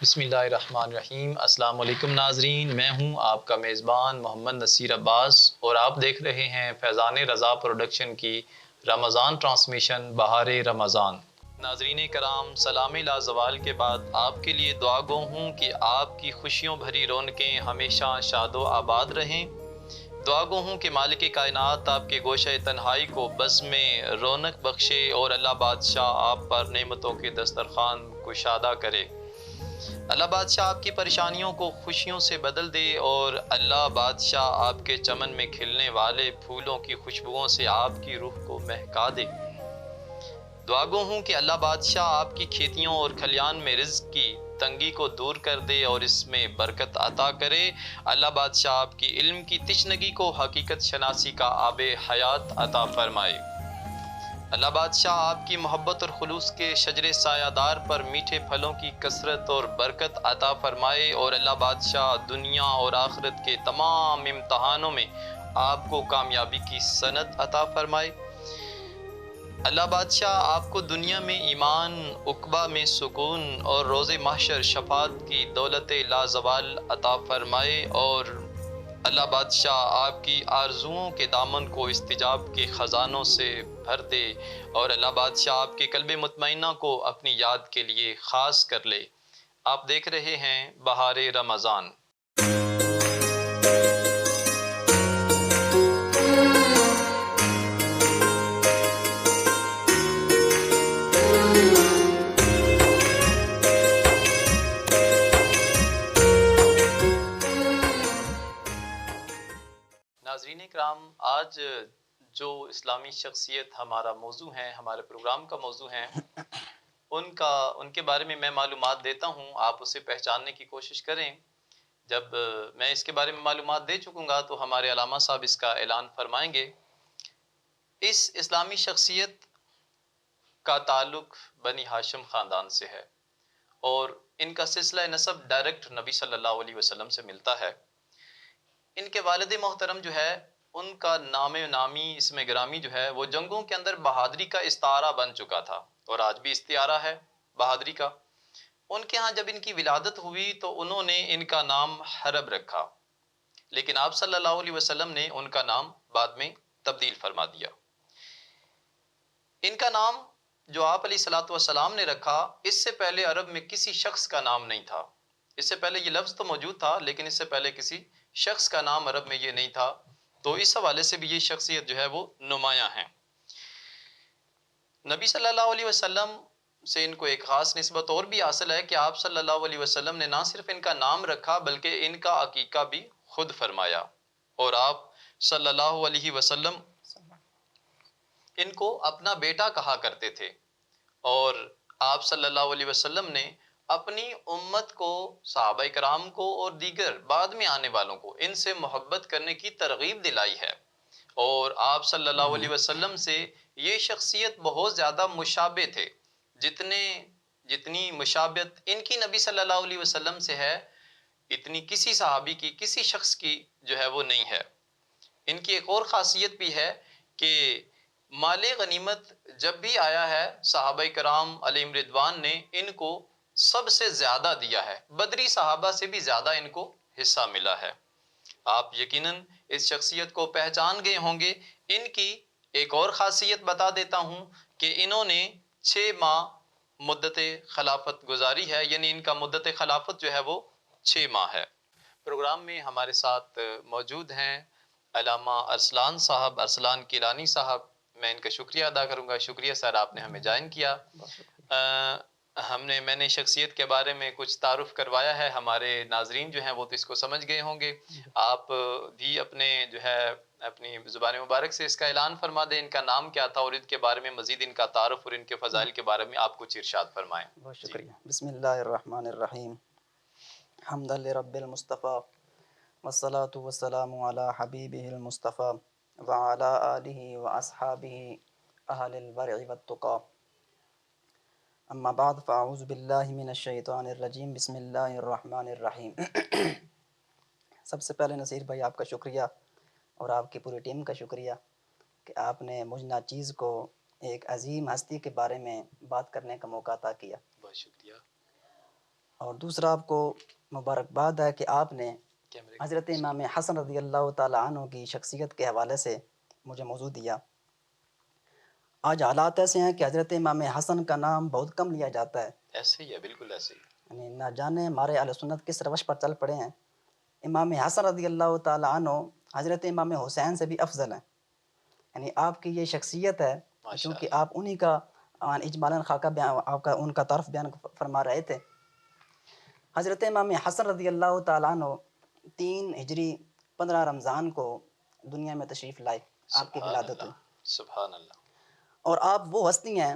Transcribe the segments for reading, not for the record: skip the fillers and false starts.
بسم اللہ الرحمن الرحیم۔ السلام علیکم ناظرین، میں ہوں آپ کا میزبان محمد نصیر عباس اور آپ دیکھ رہے ہیں فیضان رضا پروڈکشن کی رمضان ٹرانسمیشن بہار رمضان۔ ناظرین کرام، سلام لازوال کے بعد آپ کے لیے دعا گو ہوں کہ آپ کی خوشیوں بھری رونقیں ہمیشہ شاد و آباد رہیں۔ دعا گو ہوں کہ مالک کائنات آپ کے گوشہ تنہائی کو بزم میں رونق بخشے اور اللہ بادشاہ آپ پر نعمتوں کے دسترخوان کشادہ کرے۔ اللہ بادشاہ آپ کی پریشانیوں کو خوشیوں سے بدل دے اور اللہ بادشاہ آپ کے چمن میں کھلنے والے پھولوں کی خوشبوؤں سے آپ کی روح کو مہکا دے۔ دعا گو ہوں کہ اللہ بادشاہ آپ کی کھیتیوں اور کھلیان میں رزق کی تنگی کو دور کر دے اور اس میں برکت عطا کرے۔ اللہ بادشاہ آپ کی علم کی تشنگی کو حقیقت شناسی کا آب حیات عطا فرمائے۔ اللہ بادشاہ آپ کی محبت اور خلوص کے شجر سایہ دار پر میٹھے پھلوں کی کثرت اور برکت عطا فرمائے اور اللہ بادشاہ دنیا اور آخرت کے تمام امتحانوں میں آپ کو کامیابی کی سند عطا فرمائے۔ اللہ بادشاہ آپ کو دنیا میں ایمان، عقبہ میں سکون اور روز محشر شفاعت کی دولت لازوال عطا فرمائے اور اللہ بادشاہ آپ کی آرزوؤں کے دامن کو استجاب کے خزانوں سے بھر دے اور اللہ بادشاہ آپ کے قلب مطمئنہ کو اپنی یاد کے لیے خاص کر لے۔ آپ دیکھ رہے ہیں بہار رمضان۔ ناظرین کرام، آج جو اسلامی شخصیت ہمارا موضوع ہے، ہمارے پروگرام کا موضوع ہے، ان کے بارے میں معلومات دیتا ہوں، آپ اسے پہچاننے کی کوشش کریں۔ جب میں اس کے بارے میں معلومات دے چکوں گا تو ہمارے علامہ صاحب اس کا اعلان فرمائیں گے۔ اس اسلامی شخصیت کا تعلق بنی ہاشم خاندان سے ہے اور ان کا سلسلہ نسب ڈائریکٹ نبی صلی اللہ علیہ وسلم سے ملتا ہے۔ ان کے والد محترم جو ہے، ان کا نام نامی اسم گرامی جو ہے وہ جنگوں کے اندر بہادری کا استعارہ بن چکا تھا اور آج بھی استعارہ ہے بہادری کا۔ ان کے ہاں جب ان کی ولادت ہوئی تو انہوں نے ان کا نام حرب رکھا، لیکن آپ صلی اللہ علیہ وسلم نے ان کا نام بعد میں تبدیل فرما دیا۔ ان کا نام جو آپ علیہ الصلوۃ والسلام نے رکھا، اس سے پہلے عرب میں کسی شخص کا نام نہیں تھا۔ اس سے پہلے یہ لفظ تو موجود تھا لیکن اس سے پہلے کسی شخص کا نام عرب میں یہ نہیں تھا، تو اس حوالے سے بھی یہ شخصیت جو ہے وہ نمایاں ہے۔ نبی صلی اللہ علیہ وسلم سے ان کو ایک خاص نسبت اور بھی حاصل ہے کہ آپ صلی اللہ علیہ وسلم نے نہ صرف ان کا نام رکھا بلکہ ان کا عقیقہ بھی خود فرمایا، اور آپ صلی اللہ علیہ وسلم ان کو اپنا بیٹا کہا کرتے تھے، اور آپ صلی اللہ علیہ وسلم نے اپنی امت کو، صحابہ کرام کو اور دیگر بعد میں آنے والوں کو ان سے محبت کرنے کی ترغیب دلائی ہے، اور آپ صلی اللہ علیہ وسلم سے یہ شخصیت بہت زیادہ مشابہ تھے۔ جتنی مشابہت ان کی نبی صلی اللہ علیہ وسلم سے ہے، اتنی کسی صحابی کی، کسی شخص کی جو ہے وہ نہیں ہے۔ ان کی ایک اور خاصیت بھی ہے کہ مال غنیمت جب بھی آیا ہے، صحابہ کرام علیہم رضوان نے ان کو سب سے زیادہ دیا ہے، بدری صحابہ سے بھی زیادہ ان کو حصہ ملا ہے۔ آپ یقیناً اس شخصیت کو پہچان گئے ہوں گے۔ ان کی ایک اور خاصیت بتا دیتا ہوں کہ انہوں نے 6 ماہ مدت خلافت گزاری ہے، یعنی ان کا مدت خلافت جو ہے وہ 6 ماہ ہے۔ پروگرام میں ہمارے ساتھ موجود ہیں علامہ ارسلان صاحب، ارسلان کیلانی صاحب۔ میں ان کا شکریہ ادا کروں گا۔ شکریہ سر، آپ نے ہمیں جوائن کیا۔ میں نے شخصیت کے بارے میں کچھ تعارف کروایا ہے، ہمارے ناظرین جو ہیں وہ تو اس کو سمجھ گئے ہوں گے۔ آپ بھی اپنے جو ہے اپنی زبان مبارک سے اس کا اعلان فرما دیں، ان کا نام کیا تھا اور ان کے بارے میں مزید ان کا تعارف اور ان کے فضائل کے بارے میں آپ کچھ ارشاد فرمائیں۔ بہت شکریہ۔ بسم اللہ الرحمن الرحیم، حمدا لرب المصطفیٰ والصلاة والسلام علی حبیبہ المصطفیٰ وعلی آلہ واصحابہ اہل الورع والتقیٰ، اما بعد فاعوذ باللہ من الشیطان الرجیم، بسم اللہ الرحمن الرحیم۔ سب سے پہلے نصیر بھائی آپ کا شکریہ اور آپ کی پوری ٹیم کا شکریہ کہ آپ نے مجھ ناچیز کو ایک عظیم ہستی کے بارے میں بات کرنے کا موقع عطا کیا۔ بہت شکریہ۔ اور دوسرا آپ کو مبارکباد ہے کہ آپ نے حضرت امام حسن رضی اللہ تعالیٰ عنہ کی شخصیت کے حوالے سے مجھے موضوع دیا۔ آج حالات ایسے ہیں کہ حضرت امام حسن کا نام بہت کم لیا جاتا ہے، ایسے ہی ہے، بالکل ایسے ہی۔ یعنی نہ جانے ہمارے اہل سنت کس روش پر چل پڑے ہیں۔ امام حسن رضی اللہ تعالیٰ عنہ حضرت امام حسین سے بھی افضل ہیں، یعنی آپ کی یہ شخصیت ہے، چونکہ آپ انہی کا اجمالاً خاکہ بیان، آپ کا ان کا تعارف بیان فرما رہے تھے۔ حضرت امام حسن رضی اللہ تعالیٰ عنہ 3 ہجری 15 رمضان کو دنیا میں تشریف لائے، آپ کی ولادت ہوئی۔ سبحان اللہ۔ اور آپ وہ ہستی ہیں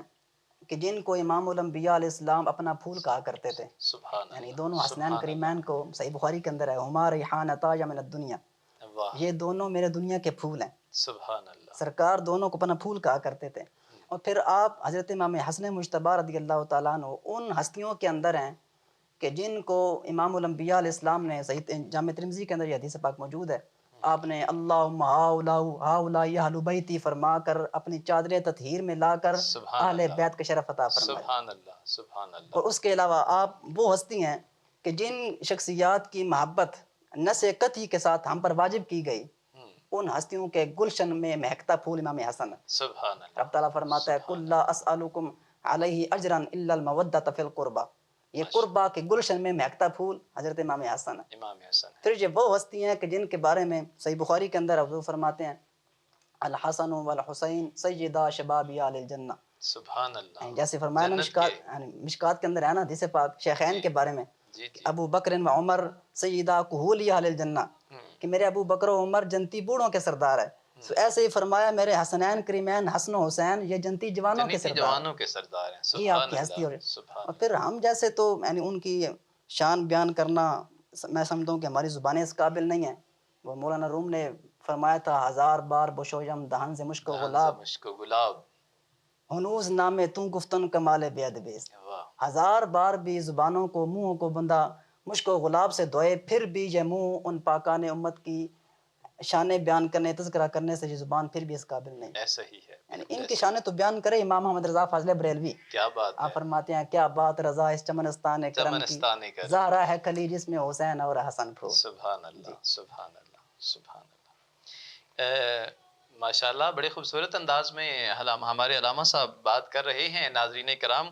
کہ جن کو امام الانبیاء علیہ السلام اپنا پھول کہا کرتے تھے، سبحان یعنی اللہ، دونوں حسنین سبحان کریمین کو صحیح بخاری کے اندر ہے، ہما ریحانتا من الدنیا، اللہ، واہ، یہ دونوں میرے دنیا کے پھول ہیں۔ سبحان اللہ۔ سرکار دونوں کو اپنا پھول کہا کرتے تھے۔ اور پھر آپ حضرت امام حسن مجتبیٰ رضی اللہ تعالیٰ عنہ ان ہستیوں کے اندر ہیں کہ جن کو امام الانبیاء علیہ السلام نے صحیح جامع ترمذی کے اندر یہ حدیث پاک موجود ہے، آپ نے اللہم ہاؤلاء اہل بیتی فرما کر اپنی چادر تطہیر میں لا کر اہل بیت کا شرف عطا فرمایا۔ سبحان اللہ، سبحان اللہ۔ اور اس کے علاوہ آپ وہ ہستی ہیں کہ جن شخصیات کی محبت نس قطعی کے ساتھ ہم پر واجب کی گئی، ان ہستیوں کے گلشن میں مہکتا پھول امام حسن ہے۔ سبحان اللہ۔ رب تعالیٰ فرماتا ہے قُلْ لَا أَسْأَلُكُمْ عَلَيْهِ أَجْرًا إِلَّا الْمَوَدَّةَ فِي الْقُرْبَى، یہ قربہ کے گلشن میں مہکتا پھول حضرت امام حسن ہے۔ امام حسن ہے۔ پھر یہ وہ ہستی ہیں کہ جن کے بارے میں صحیح بخاری کے اندر حضور فرماتے ہیں الحسن والحسین سیدا شباب اہل الجنہ، سبحان اللہ۔ یعنی جیسے فرمایا نا مشکات کے اندر ہے نا حدیث پاک شیخین کے بارے میں کہ ابو بکر و عمر سیدہ کہول اہل الجنہ، کہ میرے ابو بکر و عمر جنتی بوڑھوں کے سردار ہے۔ تو ایسے ہی فرمایا میرے حسنین کریمین حسن و حسین یہ جنتی جوانوں کے سردار ہیں۔ یہ آپ کی ہستی ہو رہی۔ اور پھر ہم جیسے تو یعنی ان کی شان بیان کرنا میں سمجھتا ہوں کہ ہماری زبانیں اس قابل نہیں ہیں۔ وہ مولانا روم نے فرمایا تھا 1000 بار بشویم دہن سے مشک و گلاب، ہنوز نام تو گفتن کمال بے ادبیز، 1000 بار بھی زبانوں کو منہوں کو بندہ مشک و گلاب سے دھوئے پھر بھی یہ منہ ان پاکان امت کی شانیں بیان کرنے تذکرہ کرنے سے یہ زبان پھر بھی اس قابل نہیں۔ ایسا ہی ہے، یعنی ان کی شانیں تو بیان کرے امام محمد رضا فاضل بریلوی، کیا بات ہے۔ آپ فرماتے ہیں کیا بات رضا اس چمنستان کرم کی، زہرا ہے کلی جس میں حسین اور حسن پھول۔ سبحان اللہ، سبحان اللہ، سبحان اللہ۔ ماشاءاللہ بڑے خوبصورت انداز میں ہمارے علامہ صاحب بات کر رہے ہیں۔ ناظرین کرام،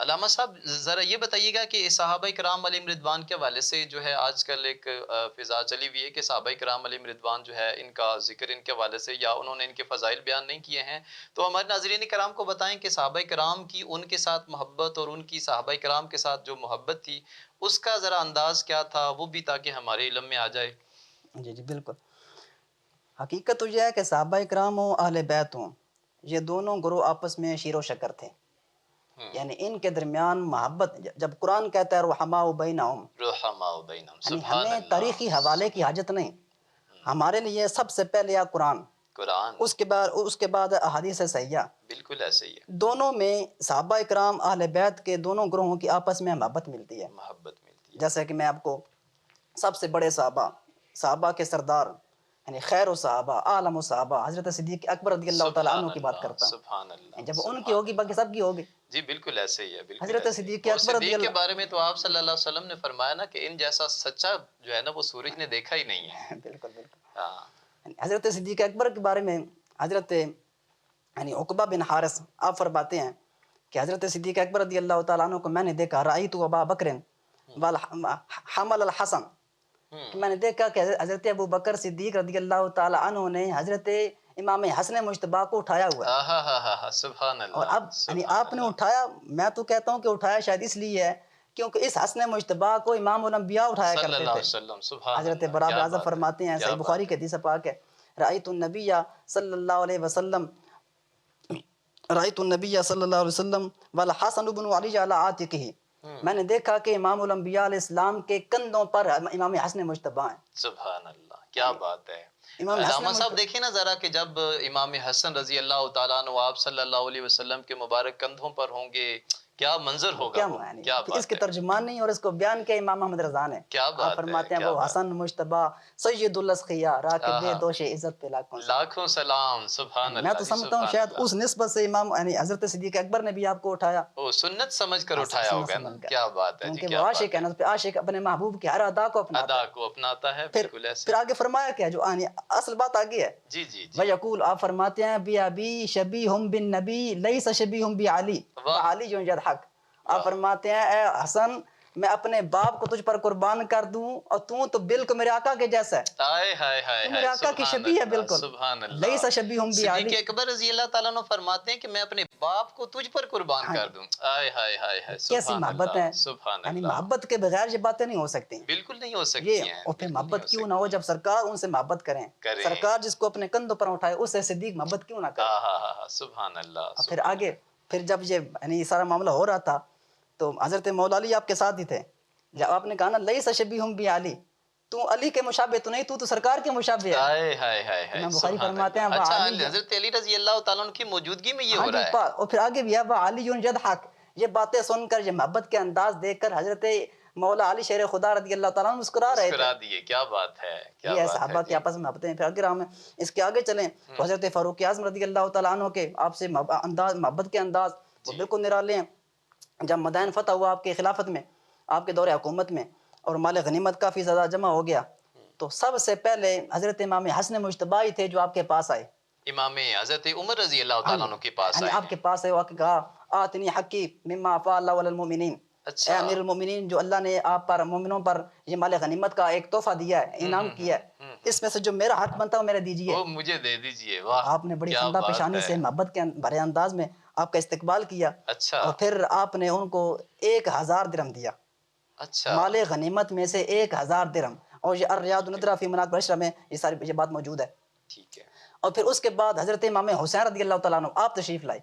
علامہ صاحب ذرا یہ بتائیے گا کہ صحابہ کرام علیہم رضوان کے حوالے سے جو ہے آج کل ایک فضا چلی ہوئی ہے کہ صحابہ کرام علیہم رضوان جو ہے ان کا ذکر ان کے حوالے سے یا انہوں نے ان کے فضائل بیان نہیں کیے ہیں، تو ہمارے ناظرین کرام کو بتائیں کہ صحابہ کرام کی ان کے ساتھ محبت اور ان کی صحابہ کرام کے ساتھ جو محبت تھی اس کا ذرا انداز کیا تھا، وہ بھی تاکہ ہمارے علم میں آ جائے۔ جی جی بالکل۔ حقیقت تو یہ ہے کہ صحابہ کرام ہوں اہل بیت ہوں، یہ دونوں گروہ آپس میں شیر و شکر تھے، یعنی ان کے درمیان محبت، جب قرآن کہتا ہے رحماء بینہم، یعنی ہمیں تاریخی حوالے کی حاجت نہیں، ہمارے لیے سب سے پہلے یا قرآن، اس کے بعد احادیث صحیحہ، بالکل ایسے ہی ہے۔ دونوں میں صحابہ کرام اہل بیت کے دونوں گروہوں کی آپس میں محبت ملتی ہے۔ جیسے کہ میں آپ کو سب سے بڑے صحابہ کے سردار یعنی خیر و صحابہ عالم و صحابہ حضرت صدیق اکبر رضی اللہ تعالیٰ عنہ کی بات کرتا ہوں۔ سبحان اللہ، جب ان کی ہوگی باقی سب کی ہوگی۔ جی بالکل ایسے ہی ہے، بالکل حضرت صدیق اکبر رضی اللہ کے بارے میں تو آپ صلی اللہ علیہ وسلم نے فرمایا نا کہ ان جیسا سچا جو ہے نا وہ سورج نے دیکھا ہی نہیں ہے۔ بالکل بالکل۔ حضرت صدیق اکبر کے بارے میں حضرت یعنی عقبہ بن حارث آپ فرماتے ہیں کہ حضرت صدیق اکبر رضی اللہ تعالیٰ عنہ کو میں نے دیکھا رأیت ابا بکر حمل الحسن، کہ میں نے دیکھا کہ حضرت ابو بکر صدیق رضی اللہ تعالیٰ عنہ نے حضرت امام حسن مجتبیٰ کو اٹھایا ہوا ہے۔ سبحان اللہ۔ اور اب یعنی آپ نے اٹھایا، میں تو کہتا ہوں کہ اٹھایا شاید اس لیے ہے کیونکہ اس حسن مجتبیٰ کو امام الانبیاء اٹھایا کرتے تھے۔ حضرت براء بن عازب فرماتے ہیں، صحیح بخاری کے حدیث پاک ہے، رأیت النبی صلی اللہ علیہ وسلم والحسن بن علی علی عاتقہ، میں نے دیکھا کہ امام الانبیاء علیہ السلام کے کندھوں پر امام حسن مجتبیٰ ہیں۔ سبحان اللہ، کیا بات ہے۔ علامہ صاحب دیکھیں نا ذرا کہ جب امام حسن رضی اللہ تعالیٰ عنہ آپ صلی اللہ علیہ وسلم کے مبارک کندھوں پر ہوں گے، کیا منظر ہوگا کیا وہ، معنی کیا کہ اس بات کے ہے، ترجمان نہیں اور اس کو بیان کیا امام محمد رضا نے. کیا آپ بات ہے، فرماتے ہیں کیا وہ بات، حسن مجتبی سید الاسخیا راکب آہا، دوش عزت پہ لاکھوں سلام. لاکھوں سلام، سبحان میں تو اللہ جی، سمجھتا ہوں سبحان شاید اللہ. اس نسبت سے امام یعنی حضرت صدیق اکبر نے بھی آپ کو اٹھایا وہ سنت سمجھ کر اٹھایا سنت ہوگا نا، سمجھ کر، کیا بات ہے جی، کیونکہ وہ کیا عاشق بات ہے ہے. نا، پہ عاشق اپنے محبوب کی ہر ادا کو اپناتا ادا ہے. کو اپناتا ہے، پھر بالکل ایسے. پھر آگے فرمایا کیا جو یعنی اصل بات آگے ہے. جی جی جی، وَيَقُول آپ فرماتے ہیں بی ابی شبیہم بن نبی لیس شبیہم بی علی واہ علی جو حق. آپ واہ، فرماتے ہیں اے حسن میں اپنے باپ کو تجھ پر قربان کر دوں اور تو بالکل میرے آقا کے جیسا ہے، ہائے ہائے ہائے تو میرے ہائے، آقا کی سبحان شبیہ ہے اللہ، بالکل. سبحان لیس اللہ. شبیہم بی صدیق علی. اکبر رضی اللہ تعالیٰ عنہ فرماتے ہیں کہ میں اپنے باپ کو تجھ پر قربان ہاں کر جی، دوں. ہائے ہائے ہائے ہائے، کیسی سبحان محبت اللہ، ہے. سبحان یعنی اللہ. محبت کے بغیر یہ باتیں نہیں ہو سکتی. بالکل نہیں ہو یہ سکتی ہیں، اور پھر بالکل نہیں ہو محبت کیوں نہ ہو سکتی جب سرکار ان سے محبت کریں. کریں. سرکار جس کو اپنے کندھوں پر اٹھائے اس سے صدیق محبت کیوں نہ کرے. ہاں ہاں ہاں، سبحان اللہ، اور پھر سبحان آگے اللہ. پھر جب یہ یعنی سارا معاملہ ہو رہا تھا تو حضرت مولا علی آپ کے ساتھ ہی تھے. جب آپ نے کہا نا لیس شبیہم بی علی، تو علی کے مشابہ تو نہیں، تو سرکار کے مشابہ ہے. ہائے ہائے ہائے ہائے، امام بخاری سبحان فرماتے ہیں اللہ. وہ اچھا، علی. حضرت علی رضی اللہ تعالیٰ عنہ کی موجودگی میں یہ ہاں ہو جی رہا ہے. اور پھر آگے بھی ہے وہ علی یضحک. یہ باتیں سن کر یہ محبت کے انداز دیکھ کر حضرت مولا علی شیر خدا رضی اللہ تعالیٰ عنہ مسکرا رہے تھے. مسکرا دیے، کیا بات ہے، کیا یہ ہے بات ہے صحابہ کی جی. آپس میں محبتیں ہیں. پھر اگر ہم اس کے آگے چلیں تو حضرت فاروق اعظم رضی اللہ تعالیٰ عنہ کے آپ سے انداز محبت کے انداز وہ جی بالکل نرالے ہیں. جب مدائن فتح ہوا آپ کی خلافت میں، آپ کے دور حکومت میں، اور مال غنیمت کافی زیادہ جمع ہو گیا، تو سب سے پہلے حضرت امام حسن مجتبی ہی تھے جو آپ کے پاس آئے. امام حضرت عمر رضی اللہ ہاں تعالیٰ جی عنہ کے پاس یعنی آئے آپ کے ہیں. پاس ہے، وہ کہا آتنی حقی مما افاء اللہ علی المؤمنین. اے اچھا. امیر المؤمنین، جو اللہ نے آپ پر مومنوں پر یہ مال غنیمت کا ایک تحفہ دیا ہے، انعام کیا ہے، اس میں سے جو میرا حق بنتا ہے وہ میرے دیجیے. وہ مجھے دے دیجئے. واہ، آپ نے بڑی کیا خندہ بات پیشانی ہے. سے محبت کے بھرے انداز میں آپ کا استقبال کیا. اچھا اور پھر آپ نے ان کو 1000 درہم دیا، اچھا. مال غنیمت میں سے 1000 درہم. اور یہ الریاض الندرہ فی مناقب العشرہ میں یہ ساری یہ بات موجود ہے. ٹھیک ہے. اور پھر اس کے بعد حضرت امام حسین رضی اللہ تعالیٰ عنہ آپ تشریف لائے.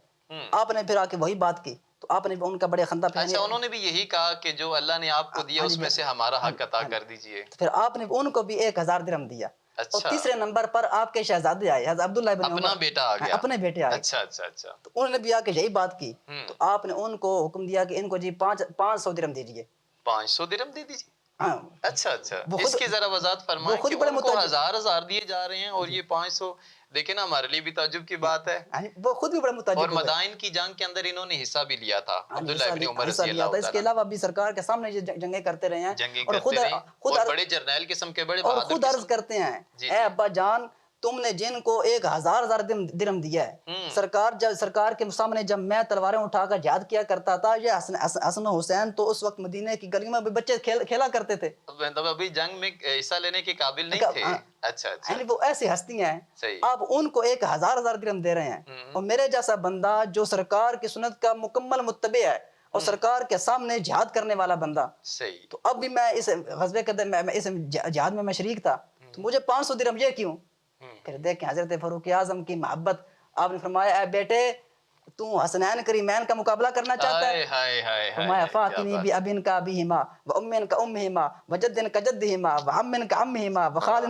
آپ نے پھر آ کے وہی بات کی تو آپ نے ان کا بڑے خندہ پیشانی. اچھا، انہوں نے بھی یہی کہا کہ جو اللہ نے آپ کو دیا ہاں اس جی میں سے ہمارا حق عطا ہاں جی. کر دیجئے. تو پھر آپ نے ان کو بھی 1000 درہم دیا. اور اچھا، تیسرے نمبر پر آپ کے شہزادے آئے، حضرت عبداللہ ابن اپنا عمر. بیٹا آ گیا. اپنے بیٹے آئے. اچھا اچھا اچھا. تو انہوں نے بھی آ کے یہی بات کی. ہوں، تو آپ نے ان کو حکم دیا کہ ان کو جی 500 درہم دیجیے. 500 درہم دے دیجئے. ہاں اچھا اچھا، وہ اس خود کی ذرا وضاحت وہ فرمائیں خود کہ بڑے ان کو متعجب. ہزار ہزار دیے جا رہے ہیں اور یہ 500. دیکھیں نا، ہمارے لیے بھی تعجب کی بات ہے. یعنی وہ خود بھی بڑے اور متعجب ہوئے. مدائن کی جنگ کے اندر انہوں نے حصہ بھی لیا تھا، ہاں جی، عبداللہ ابن عمر حصہ رضی لیا اللہ تھا. اس کے تعالیٰ علاوہ بھی سرکار کے سامنے یہ جنگیں کرتے رہے ہیں. جنگیں اور کرتے رہے خود اور بڑے جرنیل قسم کے، بڑے اور بہادر خود عرض قسم. کرتے ہیں جی اے جی. ابا جان تم نے جن کو 1000 درہم دیا ہے، سرکار کے سامنے جب میں تلواریں اٹھا کر جہاد کیا کرتا تھا، یہ حسن و حسین تو اس وقت مدینے کی گلیوں میں بھی بچے کھیلا کرتے تھے. مطلب ابھی جنگ میں حصہ لینے کے قابل نہیں تھے. اچھا اچھا. یعنی وہ ایسی ہستیاں ہیں. صحیح. آپ ان کو 1000 درہم دے رہے ہیں. اور میرے جیسا بندہ جو سرکار کی سنت کا مکمل متبع ہے اور سرکار کے سامنے جہاد کرنے والا بندہ، صحیح. تو اب بھی میں اس غزوے کے اس جہاد میں شریک تھا، تو مجھے 500 درہم یہ کیوں؟ پھر دیکھیں حضرت فاروق اعظم کی محبت. آپ نے فرمایا اے بیٹے تو حسنین کریمین کا مقابلہ کرنا چاہتا ہے؟ ہائے ہائے ہائے فرمایا ہائے، کیا فاتنی بات. بابن کا ابیہما وامن کا امہما وجدن کا جدہما وعمن کا عمہما وخال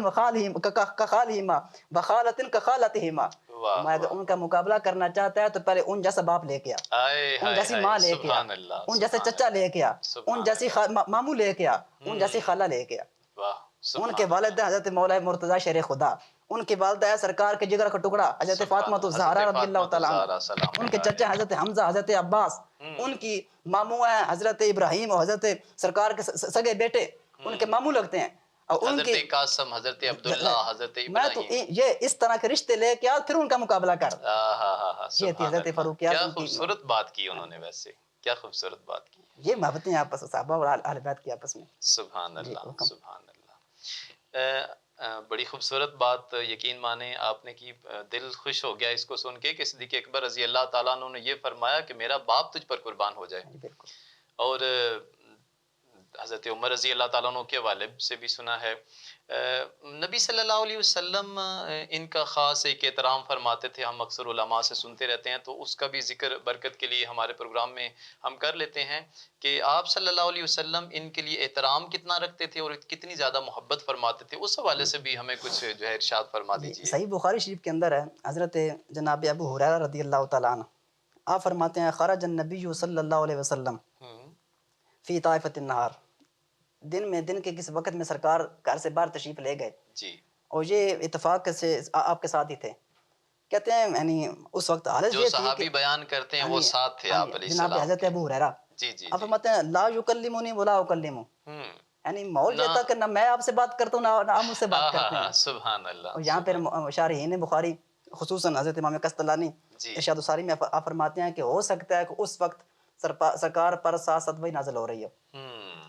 کا خالہما وخالۃ کا خالتہما. واہ فرمایا اگر واہ. ان کا مقابلہ کرنا چاہتا ہے تو پہلے ان جیسا باپ لے کے آ، ہائے ان ہائے جیسی ہائے، ماں لے کے آ، سبحان اللہ، ان جیسے سبحان چچا اللہ، لے کے آ، ان سبحان جیسی اللہ. ماموں لے کے آ، ان جیسی خالہ لے کے آ. واہ، ان سبحان کے والد اللہ. حضرت مولا مرتضی شیر خدا، ان کے والدہ ہے سرکار کے جگر کا ٹکڑا حضرت سبحان فاطمہ اللہ. الزہرا حضرت رضی اللہ فاطمہ تعالیٰ عنہ. الزہرا سلام ان کے اللہ چچا علیہا. حضرت حمزہ حضرت عباس. ان کی ماموں ہیں حضرت ابراہیم اور حضرت سرکار کے سگے بیٹے، ان کے ماموں لگتے ہیں. اور ان حضرت کی قاسم، حضرت عبداللہ، حضرت میں تو ابراہیم. یہ اس طرح کے رشتے لے کے آ پھر ان کا مقابلہ کر. ہاں، یہ تھی سبحان حضرت اللہ. فاروق کیا اعظم کی. خوبصورت بات کی انہوں نے، ویسے کیا خوبصورت بات کی. یہ محبتیں آپس صحابہ اور اہل بیت کی آپس میں. سبحان جی اللہ، حکم. سبحان اللہ. بڑی خوبصورت بات یقین مانیں آپ نے کی. دل خوش ہو گیا اس کو سن کے کہ صدیق اکبر رضی اللہ تعالیٰ عنہ نے یہ فرمایا کہ میرا باپ تجھ پر قربان ہو جائے. بالکل. اور حضرت عمر رضی اللہ تعالیٰ عنہ کے والد سے بھی سنا ہے. نبی صلی اللہ علیہ وسلم ان کا خاص ایک احترام فرماتے تھے. ہم اکثر علماء سے سنتے رہتے ہیں تو اس کا بھی ذکر برکت کے لیے ہمارے پروگرام میں ہم کر لیتے ہیں کہ آپ صلی اللہ علیہ وسلم ان کے لیے احترام کتنا رکھتے تھے اور کتنی زیادہ محبت فرماتے تھے. اس حوالے سے بھی ہمیں کچھ جو ہے ارشاد فرما دیجیے. صحیح بخاری شریف کے اندر ہے حضرت جناب ابو ہریرہ رضی اللہ تعالیٰ عنہ آپ فرماتے ہیں خرج النبی صلی اللہ علیہ وسلم فی طائفۃ النہار، دن کے کس وقت میں سرکار گھر سے باہر تشریف لے گئے جی، اور یہ اتفاق سے آپ کے ساتھ ہی تھے. کہتے ہیں یعنی اس وقت حالت جو یہ تھی کہ صحابی بیان کرتے ہیں وہ ساتھ تھے آپ علیہ جناب السلام حضرت کے. ابو ہریرہ، جی جی آپ جی. فرماتے ہیں لا یکلمنی ولا اکلمہ، یعنی ماحول یہ تھا کہ نہ میں آپ سے بات کرتا ہوں نہ آپ مجھ سے بات کرتے ہیں. سبحان اللہ. اور یہاں پھر شارحین بخاری خصوصاً حضرت امام قسطلانی جی ارشاد الصاری میں آپ فرماتے ہیں کہ ہو سکتا ہے کہ اس وقت سرکار پر ساتھ وہی نازل ہو رہی ہو،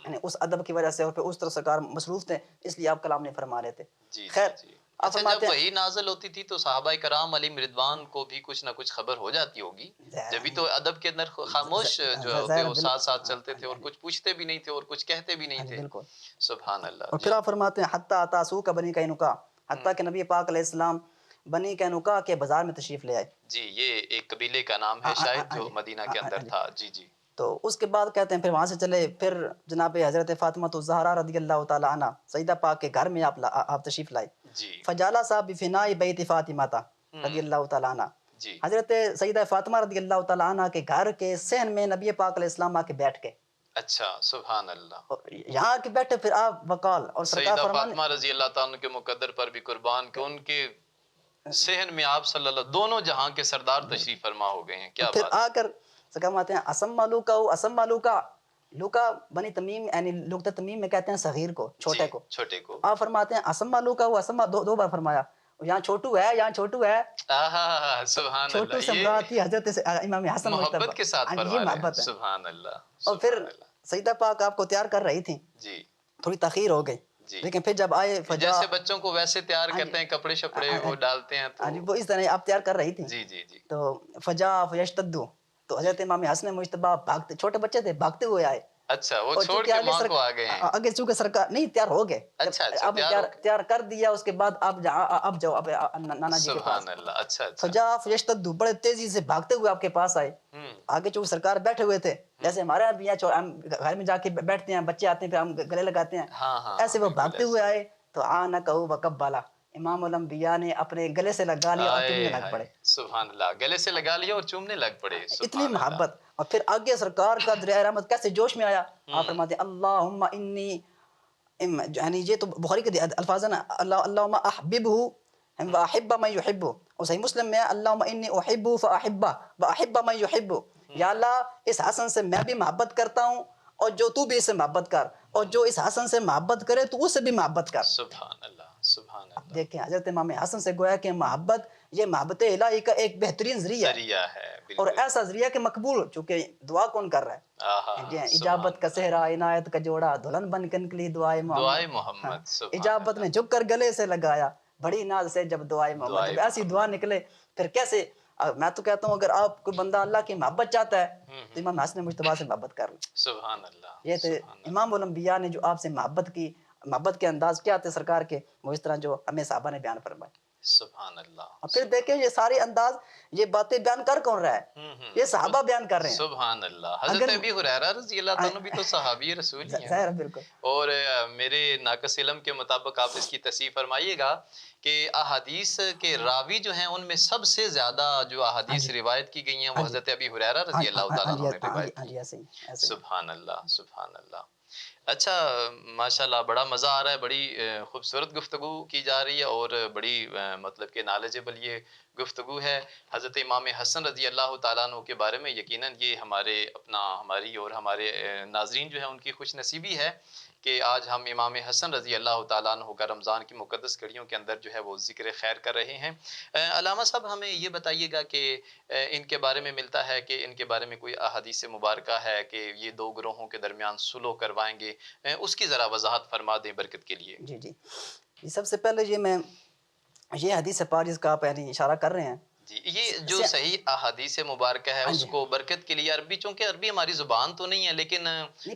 یعنی اس ادب کی وجہ سے اور پھر اس طرح سرکار مصروف تھے اس لیے آپ کلام نہیں فرما رہے تھے. جی خیر جی جی. آپ اچھا، فرماتے جب ہیں وہی نازل ہوتی تھی تو صحابہ کرام علیہم رضوان کو بھی کچھ نہ کچھ خبر ہو جاتی ہوگی، جبھی تو ادب کے اندر خاموش جو ہوتے وہ ساتھ ساتھ چلتے تھے اور کچھ پوچھتے بھی نہیں تھے اور کچھ کہتے بھی نہیں تھے. بالکل. سبحان اللہ. اور پھر جی آپ فرماتے ہیں حتیٰ تاسو کا بنی قینقاع، حتیٰ کہ نبی پاک علیہ السلام بنی قینقاع کے بازار میں تشریف لے آئے. جی، یہ ایک قبیلے کا نام ہے شاید جو مدینہ کے اندر تھا. جی جی. تو اس کے بعد کہتے ہیں پھر وہاں سے چلے، پھر جناب حضرت فاطمہ الزہرا رضی اللہ تعالیٰ عنہ سیدہ پاک کے گھر میں آپ تشریف لائے. جی فجالہ صاحب بفناء بیت فاطمہ رضی اللہ تعالیٰ عنہ، جی. حضرت سیدہ فاطمہ رضی اللہ تعالیٰ عنہ کے گھر کے صحن میں نبی پاک علیہ السلام آ کے بیٹھ گئے. اچھا، سبحان اللہ. یہاں کے بیٹھے پھر آپ وقال اور سرکار سیدہ فرمانے فاطمہ رضی اللہ تعالیٰ کے مقدر پر بھی قربان کہ ان کے صحن میں آپ صلی اللہ دونوں جہاں کے سردار تشریف فرما ہو گئے ہیں. کیا پھر بات آ ہے. کر سرکار فرماتے ہیں اسم لوکا، لوکا بنی تمیم یعنی لوکتا تمیم میں کہتے ہیں صغیر کو، چھوٹے جی، کو. چھوٹے کو. آپ فرماتے ہیں اسم لوکا اسم، دو بار فرمایا. یہاں چھوٹو ہے، یہاں چھوٹو ہے. سبحان چھوٹو اللہ. سے یہ مراد تھی حضرت امام حسن مجتبیٰ، محبت کے ساتھ یہ فرما رہے ہیں. محبت ہے. سبحان اللہ. اور پھر سبحان اللہ. سیدہ پاک آپ کو تیار کر رہی تھیں، جی تھوڑی تاخیر ہو گئی، جی. لیکن پھر جب آئے جیسے بچوں کو ویسے تیار ہاں جی، کرتے ہیں، کپڑے شپڑے وہ ڈالتے ہیں تو وہ اس طرح آپ تیار کر رہی تھیں. جی جی جی تو فجا فیشتدو، تو جی. حضرت امام حسن مجتبیٰ بھاگتے، چھوٹے بچے تھے، بھاگتے ہوئے آئے. اچھا، وہ اور چھوڑ چونکہ کے ماں کو آ گئے ہیں. آگے چونکہ سرکار نہیں تیار ہو گئے، اچھا اچھا، اب تیار ہو گئے. تیار کر دیا. اس کے بعد اب جاؤ نانا جی کے پاس. سبحان اللہ. اچھا اچھا. فجا فیشتدو، بڑے تیزی سے بھاگتے ہوئے آپ کے پاس آئے. آگے چونکہ سرکار بیٹھے ہوئے تھے، جیسے ہمارے یہاں بھی ہم گھر میں جا کے بیٹھتے ہیں، بچے آتے ہیں پھر ہم گلے لگاتے ہیں، ہاں ہاں، ایسے وہ بالکل بھاگتے ہوئے آئے. تو آنکہ وقبلا، امام الانبیاء نے اپنے گلے سے لگا لیا اور چومنے لگ پڑے. سبحان اللہ. گلے سے لگا لیا اور چومنے لگ پڑے. اتنی سبحان اللہ. محبت. اور پھر آگے سرکار کا دریائے رحمت کیسے جوش میں آیا. آپ فرماتے ہیں اللہم انی، یعنی یہ تو بخاری کے الفاظ ہیں نا، اللہم احببہ واحب من یحب. اور صحیح مسلم میں اللہم انی احب فاحبہ واحب من یحب، یا اللہ اس حسن سے میں بھی محبت کرتا ہوں اور جو تو بھی اس سے محبت کر، اور جو اس حسن سے محبت کرے تو اس سے بھی محبت کر. سبحان اللہ. سبحان اللہ. دیکھیں حضرت امام حسن سے گویا کہ محبت یہ محبت الہی کا ایک بہترین ذریعہ ہے. اور بالکل. ایسا ذریعہ کہ مقبول، چونکہ دعا کون کر رہا ہے. اجابت کا صحرا عنایت کا جوڑا، دلہن بن کے نکلی دعائے دعائے محمد. محمد. سبحان اجابت اللہ. میں جھک کر گلے سے لگایا بڑی ناز سے جب دعائے محمد. جب ایسی دعا نکلے پھر کیسے. میں تو کہتا ہوں اگر آپ کوئی بندہ اللہ کی محبت چاہتا ہے تو امام حسن مجتبیٰ سے محبت کر لیں. سبحان اللہ. یہ تھے امام الانبیاء نے جو آپ سے محبت کی. محبت کے انداز کیا تھے سرکار کے، وہ اس طرح جو ہمیں صحابہ نے بیان فرمائے. سبحان اللہ. اور پھر دیکھیں یہ سارے انداز، یہ باتیں بیان کر کون رہا ہے، یہ صحابہ بیان کر رہے ہیں. سبحان اللہ. حضرت ابی ہریرہ رضی اللہ تعالیٰ بھی تو صحابی رسول ہی ہیں. ظاہر بالکل. اور میرے ناقص علم کے مطابق آپ اس کی تصحیح فرمائیے گا کہ احادیث کے راوی جو ہیں ان میں سب سے زیادہ جو احادیث روایت کی گئی ہیں وہ حضرت ابی ہریرہ رضی اللہ تعالیٰ عنہ نے روایت کی. سبحان اللہ. سبحان اللہ. اچھا، ماشاءاللہ بڑا مزہ آ رہا ہے. بڑی خوبصورت گفتگو کی جا رہی ہے اور بڑی مطلب کہ نالجبل یہ گفتگو ہے حضرت امام حسن رضی اللہ تعالیٰ عنہ کے بارے میں. یقیناً یہ ہماری اور ہمارے ناظرین جو ہیں ان کی خوش نصیبی ہے کہ آج ہم امام حسن رضی اللہ تعالیٰ عنہ کا رمضان کی مقدس گھڑیوں کے اندر جو ہے وہ ذکر خیر کر رہے ہیں. علامہ صاحب ہمیں یہ بتائیے گا کہ ان کے بارے میں ملتا ہے کہ ان کے بارے میں کوئی احادیث مبارکہ ہے کہ یہ دو گروہوں کے درمیان صلح کروائیں گے، اس کی ذرا وضاحت فرما دیں برکت کے لیے. جی جی. سب سے پہلے یہ حدیث پاک جس کا آپ اشارہ کر رہے ہیں، جی، یہ جو صحیح احادیث مبارکہ ہے اس کو برکت کے لیے عربی، چونکہ عربی ہماری زبان تو نہیں ہے لیکن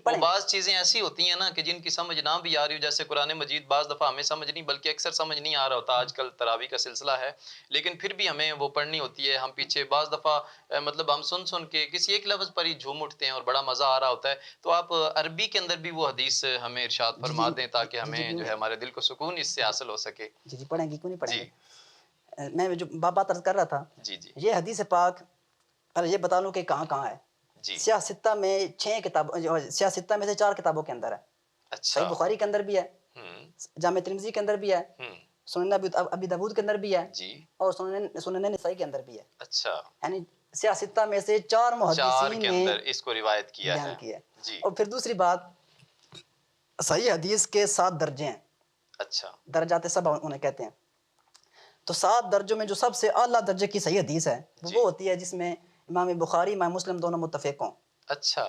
وہ بعض چیزیں ایسی ہوتی ہیں نا کہ جن کی سمجھ نہ بھی آ رہی ہو، جیسے قرآن مجید بعض دفعہ ہمیں سمجھ نہیں بلکہ اکثر سمجھ نہیں آ رہا ہوتا. آج کل تراویح کا سلسلہ ہے لیکن پھر بھی ہمیں وہ پڑھنی ہوتی ہے. ہم پیچھے بعض دفعہ مطلب ہم سن کے کسی ایک لفظ پر ہی جھوم اٹھتے ہیں اور بڑا مزہ آ رہا ہوتا ہے. تو آپ عربی کے اندر بھی وہ حدیث ہمیں ارشاد فرما دیں تاکہ ہمیں جو ہے ہمارے دل کو سکون اس سے حاصل ہو سکے. جی جی پڑھیں گی، کیوں نہیں پڑھیں گے. میں جو بات عرض کر رہا تھا، جی جی. یہ حدیث پاک اور یہ بتا لوں کہ کہاں کہاں ہے. جی سیاہ ستہ میں 6 کتاب، سیاہ ستہ میں سے 4 کتابوں کے اندر ہے. اچھا. صحیح بخاری کے اندر بھی ہے، ہوں جامع ترمذی کے اندر بھی ہے، ہوں سنن ابی داود کے اندر بھی ہے، جی اور سنن نسائی کے اندر بھی ہے. اچھا. یعنی سیاہ ستہ میں سے 4 4 محدثین کے نے اندر اس کو روایت کیا بیان ہے. کیا ہے. جی اور پھر دوسری بات، صحیح حدیث کے 7 درجے ہیں، اچھا. درجات سبع انہیں کہتے ہیں. تو 7 درجوں میں جو سب سے اعلیٰ درجے کی صحیح حدیث ہے جی. وہ ہوتی ہے جس میں امام بخاری امام مسلم دونوں متفق ہوں. اچھا.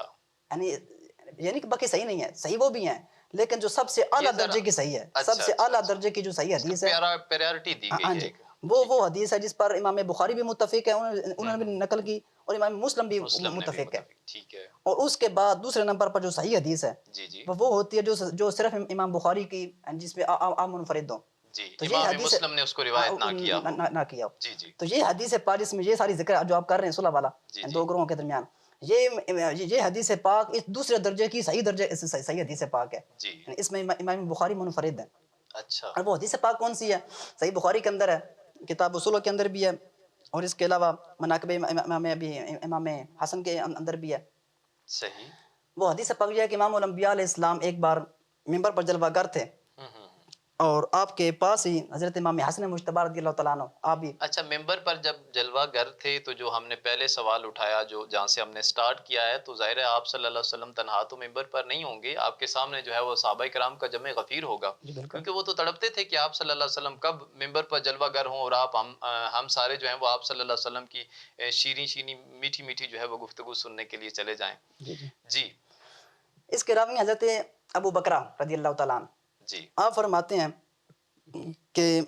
یعنی کہ باقی صحیح نہیں ہے، صحیح وہ بھی ہیں، لیکن جو سب سے یہ اعلیٰ ذرا درجے کی صحیح ہے، سب اچھا سے اچھا اعلیٰ اچھا درجے کی جو صحیح اس حدیث کو ہے، پیرایورٹی دی ہاں گئی ہے جی، ایک. ٹھیک وہ ہے. حدیث ہے جس پر امام بخاری بھی متفق ہے، انہوں نے بھی نقل کی، اور امام مسلم بھی مسلم نے بھی متفق ہے. متفق. ٹھیک ہے. اور اس کے بعد دوسرے نمبر پر جو صحیح حدیث ہے جی جی وہ ہوتی ہے جو صرف امام بخاری کی، جس میں آپ منفرد ہوں. جی. تو یہ امام حدیث مسلم نے اس کو روایت نہ کیا ہو. نہ کیا ہو. جی جی تو یہ حدیث پاک جس میں یہ ساری ذکر جو آپ کر رہے ہیں صلح والا جی جی 2 گروہوں کے درمیان، یہ حدیث پاک اس دوسرے درجے کی صحیح حدیث پاک ہے. جی. یعنی اس میں امام بخاری منفرد ہے. اچھا. اور وہ حدیث پاک کون سی ہے؟ صحیح بخاری کے اندر ہے، کتاب اصولوں کے اندر بھی ہے، اور اس کے علاوہ مناقب امام حسن کے اندر بھی ہے. صحیح. وہ حدیث پاک یہ ہے کہ امام الانبیاء علیہ السلام ایک بار ممبر پر جلوہ گر تھے، ہوں ہوں ہوں. اور آپ کے پاس ہی حضرت امام حسن مجتبی رضی اللہ تعالیٰ عنہ آپ بھی. اچھا. ممبر پر جب جلوہ گر تھے تو جو ہم نے پہلے سوال اٹھایا جو جہاں سے ہم نے سٹارٹ کیا ہے، تو ظاہر ہے آپ صلی اللہ علیہ وسلم تنہا تو ممبر پر نہیں ہوں گے، آپ کے سامنے جو ہے وہ صحابہ کرام کا جمع غفیر ہوگا، جی بالکل. کیونکہ وہ تو تڑپتے تھے کہ آپ صلی اللہ علیہ وسلم کب ممبر پر جلوہ گر ہوں، اور آپ ہم سارے جو ہیں وہ آپ صلی اللہ علیہ وسلم کی شیریں میٹھی میٹھی جو ہے وہ گفتگو سننے کے لیے چلے جائیں. جی جی. جی اس کے راوی حضرت ابو بکرہ رضی اللہ تعالیٰ عنہ، جی آپ فرماتے ہیں کہ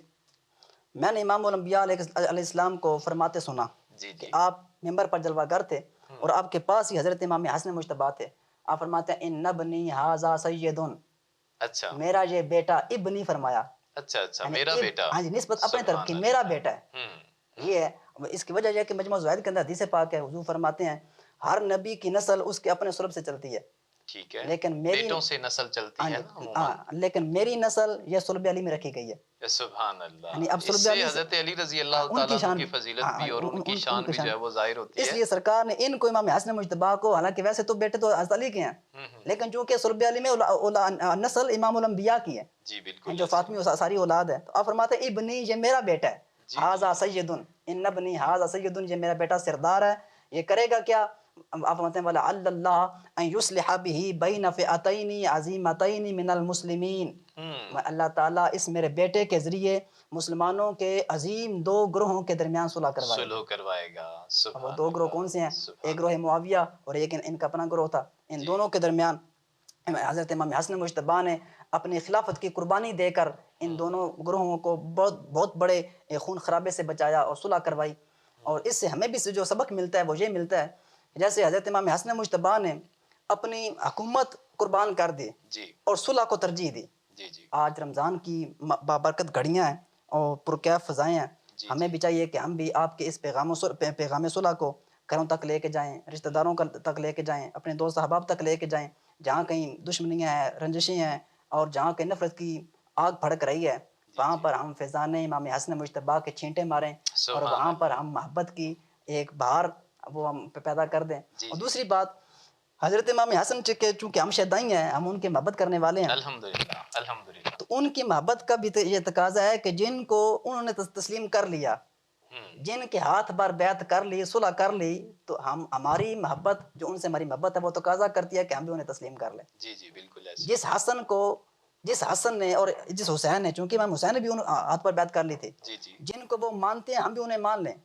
میں نے امام الانبیاء علیہ السلام کو فرماتے سنا جی کہ جی. آپ ممبر پر جلوہ گر تھے، اور آپ کے پاس ہی حضرت امام حسن مجتبی تھے. آپ فرماتے ہیں ان ابنی ھذا سید، اچھا میرا یہ بیٹا، ابنی فرمایا، اچھا اچھا یعنی میرا بیٹا. ہاں جی، نسبت اپنے طرف سبحان کی، میرا اللہ. بیٹا ہے. ہوں. یہ ہے اس کی وجہ یہ ہے کہ مجموع الزوائد کے اندر حدیث پاک ہے، حضور فرماتے ہیں ہر نبی کی نسل اس کے اپنے سلب سے چلتی ہے، ٹھیک ہے. لیکن میری، بیٹوں سے نسل چلتی ہاں ہے جی، نا عموماً. لیکن میری نسل یہ صلب علی میں رکھی گئی ہے. سبحان اللہ. یعنی اب اس صلب سے علی سے حضرت علی رضی اللہ ان تعالیٰ کی عنہ شان کی بھی، فضیلت بھی اور ان کی شان بھی جو ہے وہ ظاہر ہوتی اس ہے. لیے سرکار نے ان کو امام حسن مجتبی کو، حالانکہ ویسے تو بیٹے تو حضرت علی کے ہیں، لیکن چونکہ صلب علی میں نسل امام الانبیاء کی ہے، جی بالکل جو ایسے. فاطمی ساری اولاد ہے، تو آپ فرماتے ہیں ابنی یہ میرا بیٹا ہے، جی جی ھذا سید، ان ابنی ھذا سید، یہ میرا بیٹا سردار ہے. یہ کرے گا کیا؟ آپ فرماتے ہیں وَلَعَلَّ اللَّهَ أَن يُصْلِحَ بِهِ بَيْنَ فِئَتَيْنِ عَظِيمَتَيْنِ مِنَ الْمُسْلِمِينَ. اللہ تعالیٰ اس میرے بیٹے کے ذریعے مسلمانوں کے عظیم 2 گروہوں کے درمیان صلح کروائے گا. سلو کروائے گا. اب وہ سبحان 2 گروہ اللہ. کون سے ہیں؟ ایک سبحان گروہ اللہ. معاویہ اور ایک ان کا اپنا گروہ تھا. ان جی دونوں کے درمیان حضرت امام حسن مجتبی نے اپنی خلافت کی قربانی دے کر ان دونوں گروہوں کو بہت بڑے خون خرابے سے بچایا اور صلح کروائی. اور اس سے ہمیں بھی جو سبق ملتا ہے وہ یہ ملتا ہے، جیسے حضرت امام حسن مجتبی نے اپنی حکومت قربان کر دی جی اور صلح کو ترجیح دی. جی جی آج رمضان کی بابرکت گھڑیاں ہیں اور پرکیف فضائیں ہیں، جی ہمیں جی بھی چاہیے کہ ہم بھی آپ کے اس پیغام صلح کو گھروں تک لے کے جائیں، رشتہ داروں تک لے کے جائیں، اپنے دوست احباب تک لے کے جائیں. جہاں کہیں دشمنیاں ہیں، رنجشیں ہیں، اور جہاں کہیں نفرت کی آگ بھڑک رہی ہے، جی وہاں جی. پر ہم فیضان امام حسن مجتبی کے چھینٹے ماریں، اور سبحان وہاں پر اللہ. ہم محبت کی ایک بہار وہ ہم پیدا کر دیں. جی اور جی. دوسری بات، حضرت امام حسن چونکہ ہم شیدائی ہیں، ہم ان کی محبت کرنے والے ہیں، الحمدللہ الحمدللہ. تو ان کی محبت کا بھی یہ تقاضا ہے کہ جن کو انہوں نے تسلیم کر لیا، جن کے ہاتھ بار بیعت کر لی، صلح کر لی، تو ہماری محبت جو ان سے ہماری محبت ہے وہ تقاضا کرتی ہے کہ ہم بھی انہیں تسلیم کر لیں. جی جی بالکل ایسے. جس حسن نے اور جس حسین نے، چونکہ امام حسین نے بھی ہاتھ پر بیعت کر لی تھی، جی جی. جن کو وہ مانتے ہیں ہم بھی انہیں مان لیں،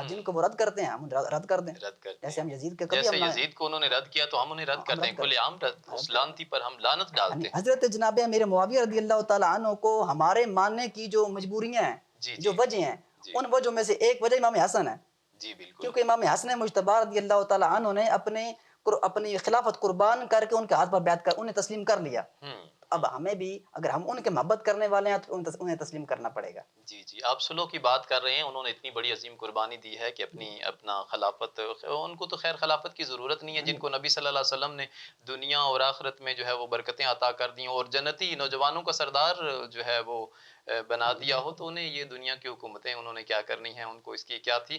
جن کو وہ رد کرتے ہیں ہم رد کر دیں. رد کرتے جیسے ہیں. ہم یزید کے کبھی جیسے ہم یزید کو انہوں نے رد کیا تو ہم انہیں رد کرتے ہیں. کھلے عام اس لعنتی پر ہم لعنت یعنی ڈالتے ہیں. حضرت جناب امیر معاویہ رضی اللہ تعالیٰ عنہ کو ہمارے ماننے کی جو مجبوریاں ہیں، جی جو جی وجہ ہیں، جی ان وجہ میں سے ایک وجہ امام حسن ہے. جی بالکل. کیونکہ امام حسن مجتبی رضی اللہ تعالیٰ عنہ نے اپنی خلافت قربان کر کے ان کے ہاتھ پر بیعت کر انہیں تسلیم کر لیا. اب ہمیں بھی اگر ہم ان کے محبت کرنے والے ہیں تو انہیں تسلیم کرنا پڑے گا. جی جی. آپ سلو کی بات کر رہے ہیں، انہوں نے اتنی بڑی عظیم قربانی دی ہے کہ اپنا خلافت، ان کو تو خیر خلافت کی ضرورت نہیں ہے، جن کو نبی صلی اللہ علیہ وسلم نے دنیا اور آخرت میں جو ہے وہ برکتیں عطا کر دی، اور جنتی نوجوانوں کا سردار جو ہے وہ بنا دیا ہو تو انہیں یہ دنیا کی حکومتیں انہوں نے کیا کرنی ہیں، ان کو اس کی کیا تھی۔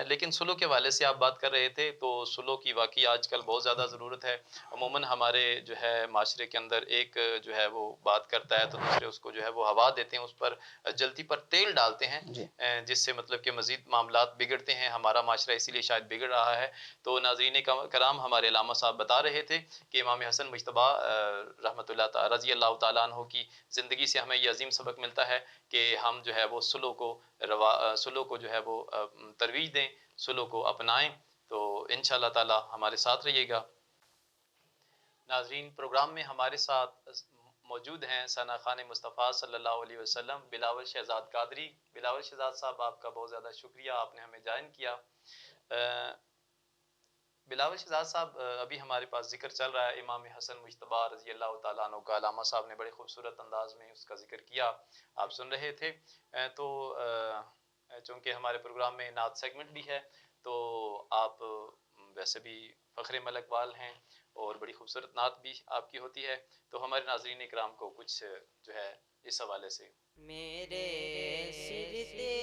لیکن سلو کے حوالے سے آپ بات کر رہے تھے تو سلو کی واقعی آج کل بہت زیادہ ضرورت ہے۔ عموماً ہمارے جو ہے معاشرے کے اندر ایک جو ہے وہ بات کرتا ہے تو دوسرے اس کو جو ہے وہ ہوا دیتے ہیں، اس پر جلتی پر تیل ڈالتے ہیں، جی جس سے مطلب کہ مزید معاملات بگڑتے ہیں، ہمارا معاشرہ اسی لیے شاید بگڑ رہا ہے۔ تو ناظرین کرام، ہمارے علامہ صاحب بتا رہے تھے کہ امام حسن مجتبی رحمۃ اللہ تعالی رضی اللہ تعالیٰ عنہ کی زندگی سے ہمیں یہ عظیم سبق ملتا ہے کہ ہم جو ہے وہ سلو کو جو ہے وہ ترویج دیں، سلو کو اپنائیں، تو انشاءاللہ تعالی ہمارے ساتھ رہیے گا۔ ناظرین، پروگرام میں ہمارے ساتھ موجود ہیں ثنا خان مصطفیٰ صلی اللہ علیہ وسلم بلاول شہزاد قادری۔ بلاول شہزاد صاحب، آپ کا بہت زیادہ شکریہ، آپ نے ہمیں جوائن کیا۔ بلاول شہزاد صاحب، ابھی ہمارے پاس ذکر چل رہا ہے امام حسن مجتبی رضی اللہ تعالیٰ عنہ کا، علامہ صاحب نے بڑے خوبصورت انداز میں اس کا ذکر کیا، آپ سن رہے تھے۔ تو چونکہ ہمارے پروگرام میں نعت سیگمنٹ بھی ہے تو آپ ویسے بھی فخر ملک وال ہیں اور بڑی خوبصورت نعت بھی آپ کی ہوتی ہے، تو ہمارے ناظرین اکرام کو کچھ جو ہے اس حوالے سے۔ میرے سر تے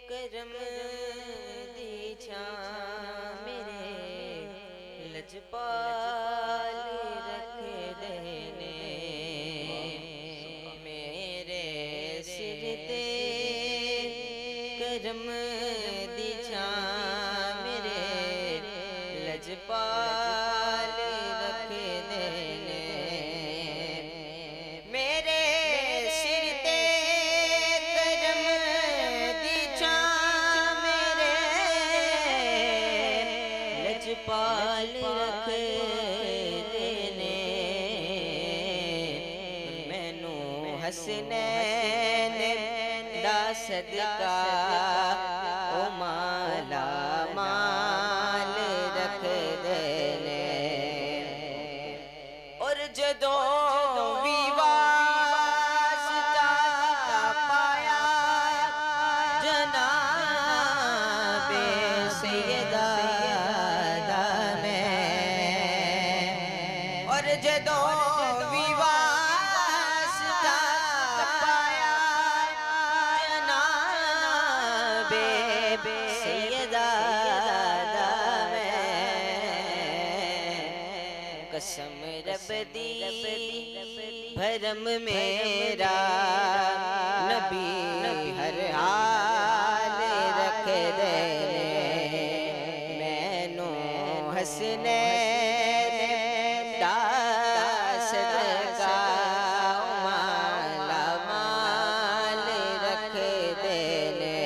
کرم دی چھاں میرے لجپال رکھ دینے، میرے سر تے کرم دی چھاں میرے لجپال رکھ دینے، میرے سر تے کرم دی چھاں میرے لجپال رکھ دینے، مینوں حسنین دا صدقہ او مالا مال رکھ دینے، اور جدوں بھی واسطہ پایا جناب سیدہ دا میں، اور جدوں بھی واسطہ پایا جناب سیدہ دا میں، قسم رب دی بھرم میرا نبی ہر حال رکھ دینے، مینوں حسنین دا صدقہ مالا مال رکھ دینے،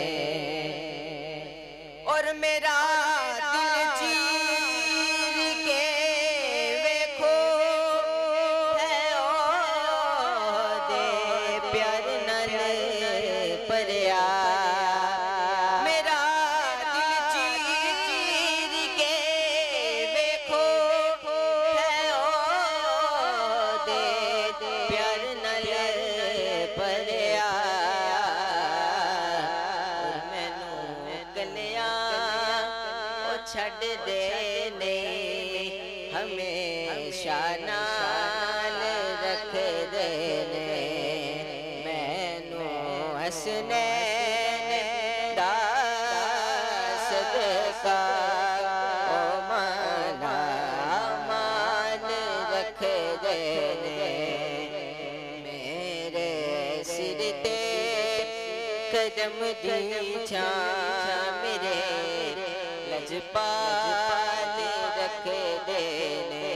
اور میرا دل چیر کے ویکھو ہے او دے پیار نال پریا، میرا دل چیر کے ویکھو ہے او دے پیار نال پریا، مینوں گلیاں او چھڈ دے نہیں ہمیشہ نال رکھ دینے، مینوں حسنین دا صدقہ او مالا مال رکھ دینے، میرے سر تے کرم دی چھاں میرے لجپال رکھ دینے،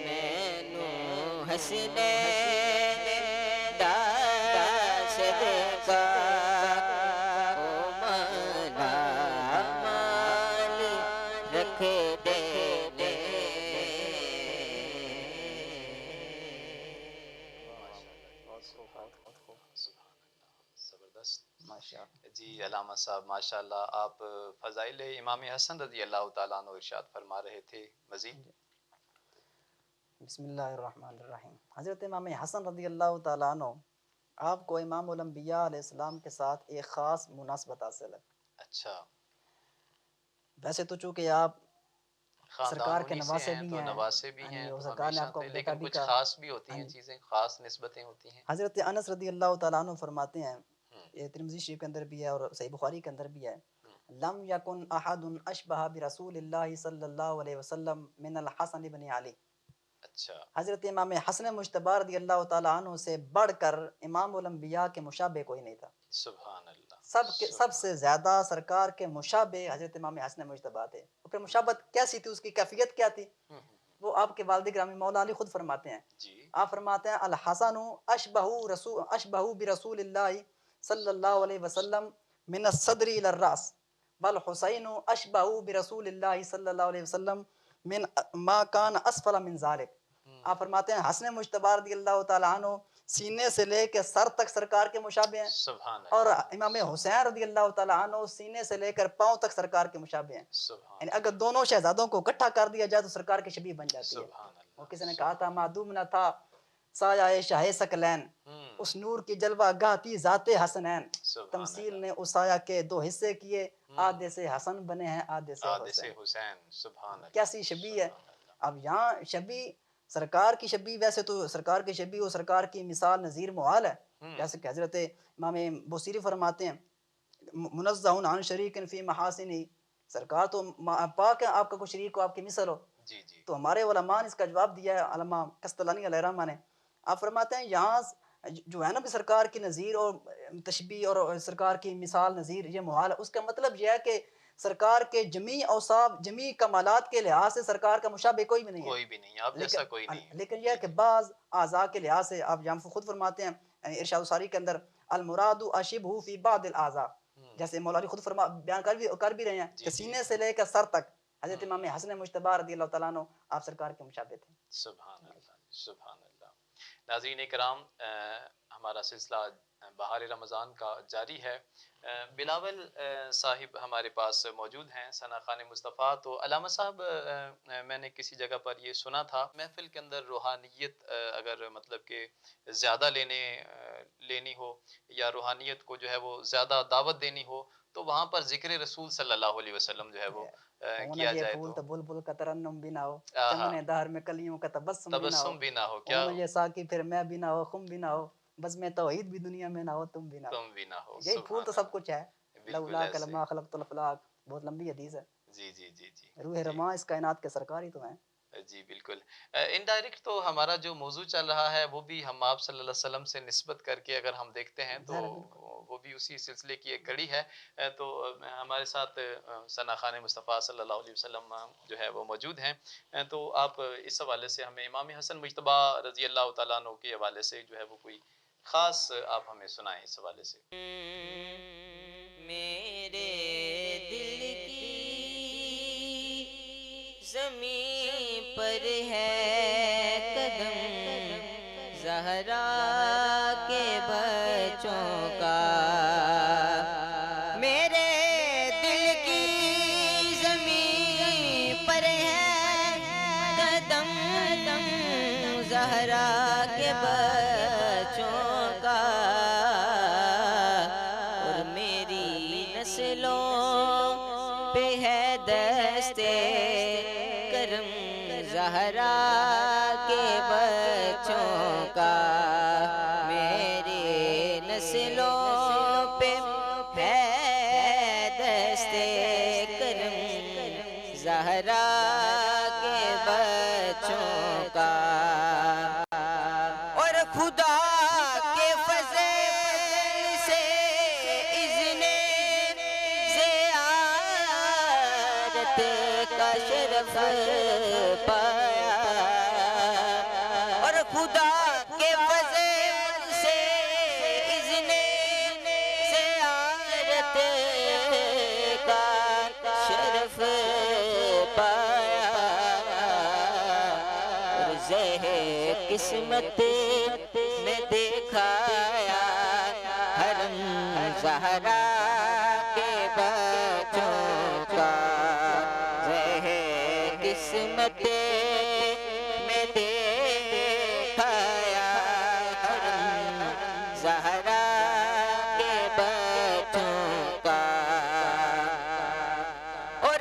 مینوں حسنین دا صدقہ او مالا مال رکھ دینے۔ زبردست ماشاء اللہ۔ جی علامہ صاحب، ماشاءاللہ آپ فضائل امام حسن رضی اللہ تعالیٰ عنہ ارشاد فرما رہے تھے، مزید؟ بسم اللہ الرحمن الرحیم۔ حضرت امام حسن رضی اللہ تعالیٰ عنہ، آپ کو امام الانبیاء علیہ السلام کے ساتھ ایک خاص مناسبت حاصل ہے۔ اچھا، ویسے تو چونکہ آپ سرکار کے انہی سے نواسے ہیں بھی تو ہیں، نواسے بھی ہاں جی، ہیں اور تو سرکار نے ہمیشہ آپ کو سے، بیٹا لیکن بھی کچھ کہا۔ خاص بھی ہوتی ہاں ہیں جی، چیزیں، خاص نسبتیں ہوتی ہیں۔ حضرت انس رضی اللہ تعالیٰ عنہ فرماتے ہیں، ہوں، یہ ترمذی شریف کے اندر بھی ہے اور صحیح بخاری کے اندر بھی ہے، ہوں، لم یکن احد اشبہ برسول اللہ صلی اللہ علیہ وسلم من الحسن بن علی۔ اچھا، حضرت امام حسن مجتبی رضی اللہ تعالیٰ عنہ سے بڑھ کر امام الانبیاء کے مشابہ کوئی نہیں تھا۔ سبحان اللہ، سب سبحان سے زیادہ سرکار کے مشابہ حضرت امام حسن مجتبی تھے۔ اور پھر مشابہت کیسی تھی، اس کی کیفیت کیا تھی؟ ہوں، وہ آپ کے والد گرامی مولا علی خود فرماتے ہیں، جی، آپ فرماتے ہیں الحسن اشبہ برسول اللہ صلی اللہ علیہ وسلم من الصدر الى الراس، والحسین اشبہ برسول اللہ صلی اللہ علیہ وسلم من ما کان اسفل من ذلک۔ آپ فرماتے ہیں حسن مجتبی رضی اللہ تعالیٰ عنہ سینے سے لے کے سر تک سرکار کے مشابہ ہیں، سبحان اور اللہ، امام حسین رضی اللہ تعالیٰ عنہ سینے سے لے کر پاؤں تک سرکار کے مشابہ ہیں۔ سبحان یعنی اگر دونوں شہزادوں کو اکٹھا کر دیا جائے تو سرکار کی شبیہ بن اللہ، جاتی ہے۔ سبحان وہ اللہ، کسی نے کہا تھا معدوم نہ تھا سایہ شاہ سکلین، اس نور کی جلوہ گاہ تھی ذات حسنین، سبحان تمثیل اللہ، نے اس سایہ کے دو حصے کیے، آدھے سے حسن بنے ہیں آدھے سے آدھے سے حسین۔ حسین، سبحان اللہ، کیسی شبیہ ہے۔ سبحان اللہ، اب یہاں شبیہ سرکار کی شبیہ، ویسے تو سرکار کی شبیہ و سرکار کی مثال نظیر محال ہے، جیسے کہ حضرت امام بوصیری فرماتے ہیں منزہ عن شریک فی محاسنی، سرکار تو پاک ہے آپ کا کوئی شریک کو آپ کی مثل ہو۔ جی جی، تو ہمارے علماء نے اس کا جواب دیا ہے، علامہ قسطلانی علیہ رحمہ نے، آپ فرماتے ہیں یہاں جو ہے نا بھی سرکار کی نظیر اور تشبیہ اور سرکار کی مثال نظیر یہ محال ہے، اس کا مطلب یہ ہے کہ سرکار کے جمیع اوصاف جمیع کمالات کے لحاظ سے سرکار کا مشابہ کوئی بھی نہیں ہے، کوئی بھی نہیں، آپ جیسا کوئی نہیں ہے، لیکن یہ ہے کہ بعض اعضاء کے لحاظ سے آپ یہاں خود فرماتے ہیں، یعنی ارشاد الساری کے اندر المراد اشبہ فی بعض الاعضاء، جیسے مولا علی خود بیان کر بھی رہے ہیں کہ سینے سے لے کر سر تک حضرت امام حسن مجتبی رضی اللہ تعالیٰ عنہ آپ سرکار کے مشابہ تھے۔ سبحان اللہ، سبحان اللہ۔ ناظرین کرام، ہمارا سلسلہ بہار رمضان کا جاری ہے۔ بلاول صاحب ہمارے پاس موجود ہیں، ثنا خان مصطفیٰ۔ تو علامہ صاحب، میں نے کسی جگہ پر یہ سنا تھا محفل کے اندر روحانیت اگر مطلب کہ زیادہ لینی ہو یا روحانیت کو جو ہے وہ زیادہ دعوت دینی ہو تو وہاں پر ذکر رسول صلی اللہ علیہ وسلم جو ہے وہ کیا یہ جائے پھول تو تو بلبل کا ترنم بھی نہ ہو، آہا، چمن دہر میں کلیوں کا تبسم بھی نہ ہو، تبسم بھی نہ ہو، کیا یہ ساقی پھر میں بھی نہ ہو، خم بھی نہ ہو، بزم توحید بھی دنیا میں نہ ہو، تم بھی نہ ہو۔ تم بھی نہ ہو، یہی پھول تو سبحان سب کچھ ہے۔ اللہ، بالکل لولا ایسے، کلمہ خلقت الافلاق، بہت لمبی حدیث ہے۔ جی جی جی جی روح جی رواں اس کائنات کے سرکار ہی تو ہیں۔ جی بالکل۔ انڈائریکٹ تو ہمارا جو موضوع چل رہا ہے وہ بھی ہم آپ صلی اللہ علیہ وسلم سے نسبت کر کے اگر ہم دیکھتے ہیں تو ظاہر ہے، بالکل۔ وہ بھی اسی سلسلے کی ایک کڑی ہے۔ تو ہمارے ساتھ ثنا خان مصطفیٰ صلی اللہ علیہ وسلم جو ہے وہ موجود ہیں۔ تو آپ اس حوالے سے ہمیں امام حسن مجتبیٰ رضی اللہ تعالیٰ عنہ کے حوالے سے جو ہے وہ کوئی خاص آپ ہمیں سنائیں اس حوالے سے۔ میرے دل کی زمین پر ہے قدم زہرا کے بچوں کا، میرے دل کی زمین پر ہے قدم زہرا کے بچوں کا، اور میری نسلوں پہ ہے دستے کرم زہرا کے بچوں کا، میری نسلوں پہ ہے دستے کرم زہرا کے بچوں کا، اور خدا کے فضل سے اذن زیارت کا شرف پایا، اور خدا کے فضل سے اذن زیارت کا شرف پایا، اور زہر قسمت میں دیکھایا حرم زہرا